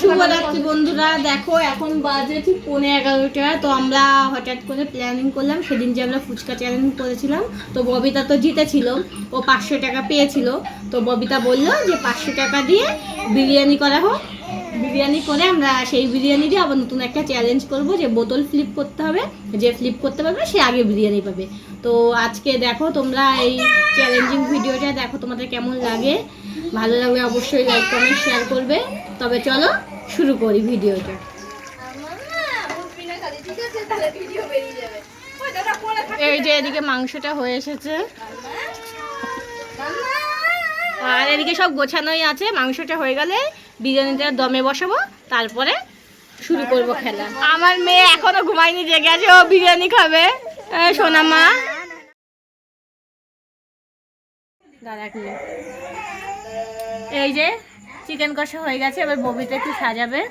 শুভরাত্রি বন্ধুরা। দেখো এখন বাজে ঠিক 11:15। তো আমরা হঠাৎ করে প্ল্যানিং করলাম সেদিন যে আমরা ফুচকা চ্যালেঞ্জ করেছিলাম, তো ববিতা তো জিতেছিল, ও 500 টাকা পেয়েছিল। তো ববিতা বললো যে 500 টাকা দিয়ে বিরিয়ানি করা হোক, বিরিয়ানি করে আমরা সেই বিরিয়ানি দিয়ে আবার নতুন একটা চ্যালেঞ্জ করব যে বোতল ফ্লিপ করতে হবে, যে ফ্লিপ করতে পারবে সে আগে বিরিয়ানি পাবে। তো আজকে দেখো তোমরা এই চ্যালেঞ্জিং ভিডিওটা দেখো, তোমাদের কেমন লাগে। ভালো লাগলে অবশ্যই লাইক কমেন্ট শেয়ার করবে। তবে চলো শুরু করি ভিডিওটা। এই যে এদিকে মাংসটা হয়ে এসেছে আর এদিকে সব গোছানোই আছে। মাংসটা হয়ে গেলে বিরিয়ানিটা দমে বসাবো, তারপরে শুরু করব খেলা। আমার মেয়ে এখনো ঘুমায়নি, জেগে আছে, ও বিরিয়ানি খাবে। সোনা মা দাঁড়া, এই যে চিকেন কষা হয়ে গেছে, এবার ববিতে একটু সাজাবে,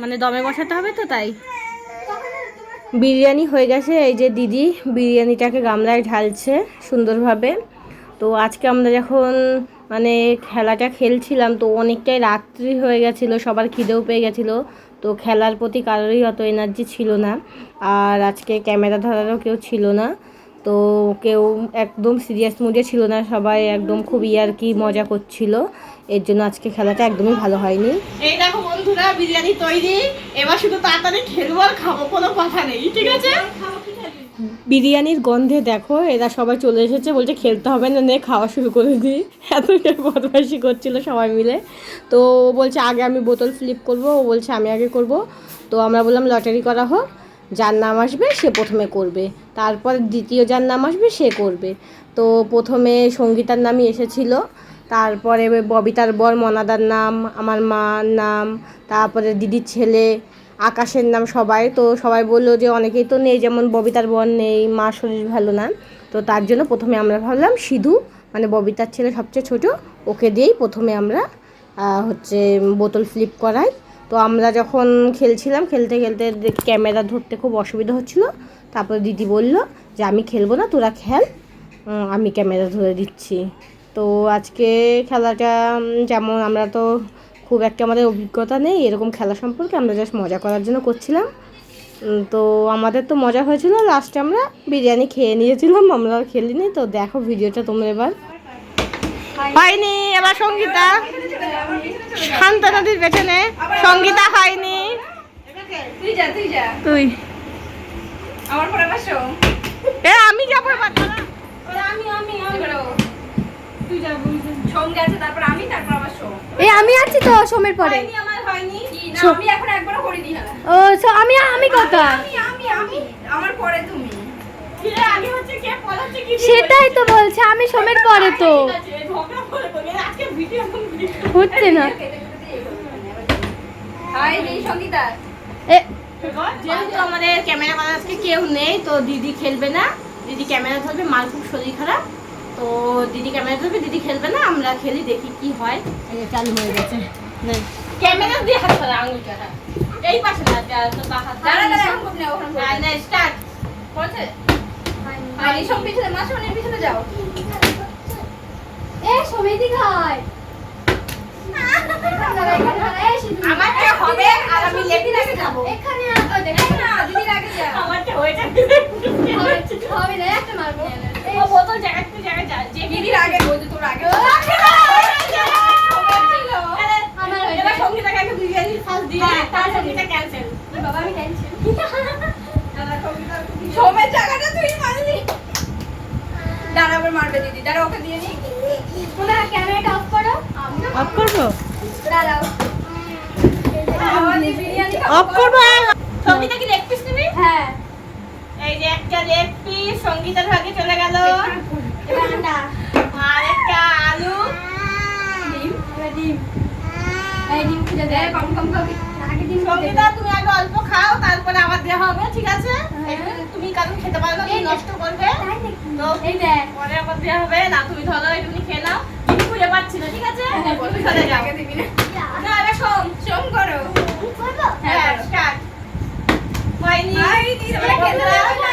মানে দমে বসাতে হবে, তো তাই বিরিয়ানি হয়ে গেছে। এই যে দিদি বিরিয়ানিটাকে গামলায় ঢালছে সুন্দরভাবে। তো আজকে আমরা যখন মানে খেলাটা খেলছিলাম তো অনেকটাই রাত্রি হয়ে গেছিলো, সবার খিদেও পেয়ে গেছিলো, তো খেলার প্রতি কারোরই অত এনার্জি ছিল না। আর আজকে ক্যামেরা ধরারও কেউ ছিল না, তো কেউ একদম সিরিয়াস মুডে ছিল না, সবাই একদম খুব ইয়ার্কি মজা করছিল। এর জন্য আজকে খেলাটা একদমই ভালো হয়নি। এই দেখো বন্ধুরা, বিরিয়ানি তৈরি, এবার শুধু তাড়াতাড়ি খেলবো আর খাবো, কোনো কথা নেই, ঠিক আছে? বিরিয়ানির গন্ধে দেখো এরা সবাই চলে এসেছে, বলছে খেলতে হবে না, নে খাওয়া শুরু করে দিই। এতটাই বদমাইশি করছিল সবাই মিলে। তো বলছে আগে আমি বোতল ফ্লিপ করব, ও বলছে আমি আগে করব। তো আমরা বললাম লটারি করা হোক, যার নাম আসবে সে প্রথমে করবে, তারপর দ্বিতীয় যার নাম আসবে সে করবে। তো প্রথমে সঙ্গীতার নামই এসেছিল, তারপরে ববিতার বর মনাদার নাম, আমার মার নাম, তারপরে দিদির ছেলে আকাশের নাম, সবাই। তো সবাই বললো যে অনেকেই তো নেই, যেমন ববিতার বর নেই, মা শরীর ভালো না, তো তার জন্য প্রথমে আমরা ভাবলাম সিধু, মানে ববিতার ছেলে সবচেয়ে ছোটো, ওকে দিয়েই প্রথমে আমরা হচ্ছে বোতল ফ্লিপ করাই। তো আমরা যখন খেলছিলাম, খেলতে খেলতে ক্যামেরা ধরতে খুব অসুবিধা হচ্ছিলো, তারপর দিদি বলল যে আমি খেলবো না, তোরা খেল, আমি ক্যামেরা ধরে দিচ্ছি। তো আজকে খেলাটা যেমন আমরা তো খুব একটা আমাদের অভিজ্ঞতা নেই এরকম খেলা সম্পর্কে, আমরা জাস্ট মজা করার জন্য করছিলাম। তো আমাদের তো মজা হয়েছিল, লাস্টে আমরা বিরিয়ানি খেয়ে নিয়েছিলাম, আমরা আর খেলিনি। তো দেখো ভিডিওটা তোমরা এবার। হয়নি, এবার সঙ্গীতা, শান্তা নদীর পেছনে সঙ্গীতা হয়নি, তুই আমার পরে বসো, আমি যাবো এবার, তুই যাবো, সোম গেছে, তারপর আমি, তারপর আবার সোম। আমি আছি তো সোমের পরে। আমার হয়নি না, আমি এখন একবারও করিনি। ও আমি কথা, আমি আমার পরে তুমি। আগে হচ্ছে কে পড়াচ্ছে কি, সেটাই তো বলছে, আমি সোমের পরে তো আজকে ভিডিও হচ্ছে না। হাই নেই সঙ্গীতা, যেহেতু আমাদের ক্যামেরা করার আজকে কেউ নেই, তো দিদি খেলবে না, দিদি ক্যামেরা ধরবে, মার খুব শরীর খারাপ, তো দিদি ক্যামেরা ধরবে, দিদি খেলবে না, আমরা খেলি, দেখি কি হয়। চালু হয়ে গেছে, ক্যামেরা দিয়ে হাত ধরা, আঙুলটা এই পাশে না, তো হাত না, স্টার্ট করছে। হাই সোম পিছনে, মা সোমের পিছনে যাও। সোমের দিকে হয়, আমারটা হবে আর আমি লেডির আগে যাব, এখানে না দিদির আগে যাও। আমারটা হয়ে যাবে, হবে না, একটা মারবো। ও বোতল জায়গা টু জায়গা যায়, যে দিদির আগে বলতে তোর আগে আমার এবার সঙ্গীতাকে একটা বিরিয়ানি ফার্স্ট দিয়ে তার সঙ্গীতা ক্যান্সেল। বাবা আমি টেনশন। সোমের জায়গাটা তুই মারলি, দাঁড়া আবার মারবে দিদি, দাঁড়া ওকে দিয়ে নি। তোমরা ক্যামেরাটা অফ করো। অফ করবো, দাঁড়াও, আমাদের বিরিয়ানি অফ করবো। সঙ্গীতা কি লেগ পিস নিবি? হ্যাঁ এই যে একটা লেগ পিস সঙ্গীতার ভাগে চলে গেল, এবার আন্ডা, আর একটা আলু, ডিম, এবার ডিম, এই ডিম খুঁজে দে, কম কম খাবি। আগে ডিম খুঁজে সঙ্গীতা তুমি আগে অল্প খাও, তারপরে আবার দেওয়া হবে, ঠিক আছে? তুমি কারণ খেতে পারবে না, তুমি নষ্ট করবে, তো এই দে, পরে আবার দেওয়া হবে না, তুমি ধরো একটুখানি খেয়ে নাও। তুমি খুঁজে পাচ্ছি না, ঠিক আছে? তুমি চলে যাও। আগে দিবি না, না এবার সোম, সোম করো। করবো? হ্যাঁ স্টার্ট। হয়নি, হাই দিদি আমরা খেতে দাও না।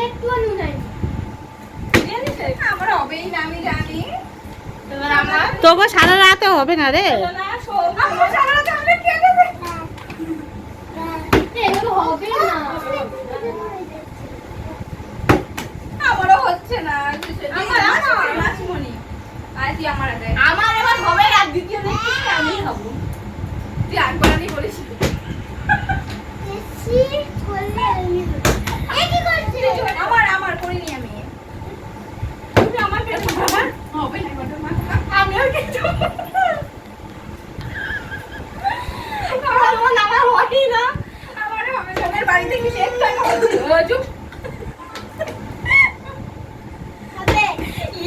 একটু নুন নাই। আমার হবেই না, আমি জানি। এবার আমার তোকে সারা রাতে হবে না রে। না সোম, আমার সারা রাত আমরা খেয়ে নেবে। চুপ।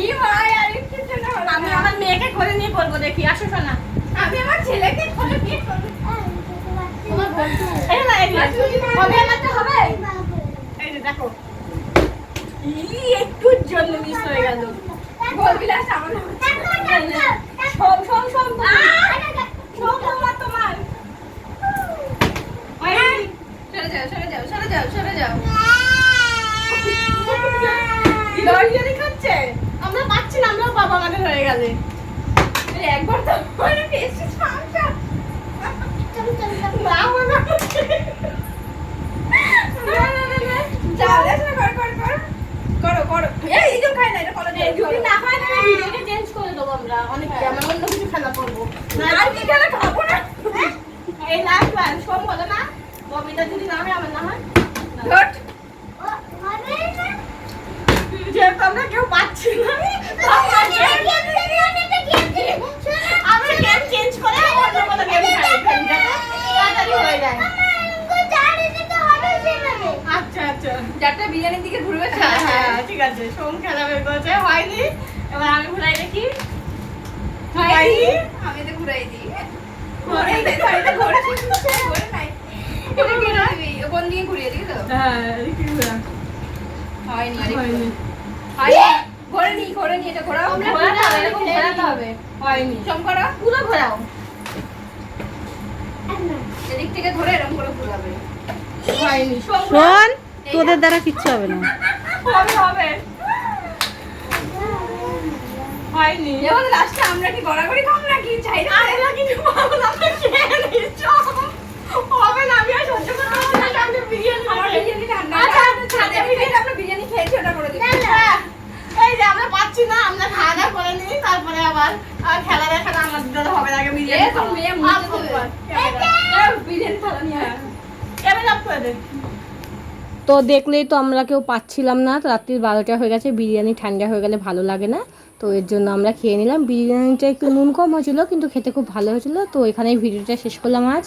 ই ভাই আর একটু জন্য হলো আমি না। আমার মেয়েকে করে নিয়ে করবো, দেখি আসো শোনা। আমি আমার ছেলেকে করে নিয়ে করবো। তোমার বন্ধু এই না, এই যে। হবে আমার তো হবে। এই যে দেখো, একটুর জন্য মিস হয়ে গেল। বলবি না সামনে সব সব সব সব তোমার তোমার। সরে যাও সরে যাও সরে যাও সরে যাও। বিরিয়ানি খাচ্ছে, আমরা পাচ্ছি না, আমরাও বাবা আমাদের হয়ে গেলে। এই একবার তো করে পেয়েছি সামনে। না হবে না। যাও দেখো কর কর কর করো করো। এই ইদুর খাই না, এটা কলা দিয়ে যদি না হয় তাহলে ভিডিওটা চেঞ্জ করে দেবো আমরা, অনেকটা আমরা অন্য কিছু খেলা করবো। আর কি খেলা খাবো না। এই লাস্ট বার সোম বলো না, ববিতা যদি না হয় আমার না হয়। ধট। যেহেতু আমরা কেউ পাচ্ছি না, আমরা গেম চেঞ্জ করে অন্য কোনো গেম খেলি যাতে তাড়াতাড়ি হয়ে যায়। আচ্ছা আচ্ছা, যারটা বিরিয়ানির দিকে ঘুরবে হ্যাঁ হ্যাঁ ঠিক আছে। সোম খেলা বের করেছে, হয়নি। এবার আমি ঘুরাই দেখি। হয়নি। আমি তো ঘুরাই দিই। ঘুরাই দিই, এটা ঘুরে ঘুরে নাই। এটা ঘুরে দিবি, কোন দিকে ঘুরিয়ে দিই তো? হ্যাঁ কি ঘুরা হয়নি আরে হয়নি। হয়নি। ঘোরে নি এটা ঘোরাও। ঘোরাতে হবে, এরকম ঘোরাতে হবে। হয়নি, চম করো। পুরো ঘোরাও। এদিক থেকে ধরে এরকম করে ঘোরাবে। হয়নি, সোম শোন, তোদের দ্বারা কিচ্ছু হবে না। হবে হবে। হয়নি। এবার লাস্টে আমরা কি গড়াগড়ি খাম নাকি চাই না? আমরা কিছু পাবো না, আমরা খেয়ে নিচ্ছি। হবে না, আমি আর সহ্য করতে পারছি না, সামনে বিরিয়ানি আমার হবে। বিরিয়ানি ঠান্ডা। আচ্ছা, ছাদে বিরিয়ানি আমরা বিরিয়ানি খেয়েছি ওটা করে দিই। হ্যাঁ, এই যে আমরা পাচ্ছি না, আমরা খাওয়া দাওয়া করে নিই, তারপরে আবার খেলা দেখাটা আমাদের দ্বারা হবে না, আগে বিরিয়ানি এ তো খাওয়া। মেয়ে মুখে আর দেবে। ফুটবল। বিরিয়ানি থালা নিয়ে আয়। ক্যামেরা অফ করে দে। তো দেখলেই তো আমরা কেউ পাচ্ছিলাম না, তো রাত্রির 12টা হয়ে গেছে। বিরিয়ানি ঠান্ডা হয়ে গেলে ভালো লাগে না, তো এর জন্য আমরা খেয়ে নিলাম। বিরিয়ানিটা একটু নুন কম হয়েছিল, কিন্তু খেতে খুব ভালো হয়েছিল। তো এখানেই ভিডিওটা শেষ করলাম আজ।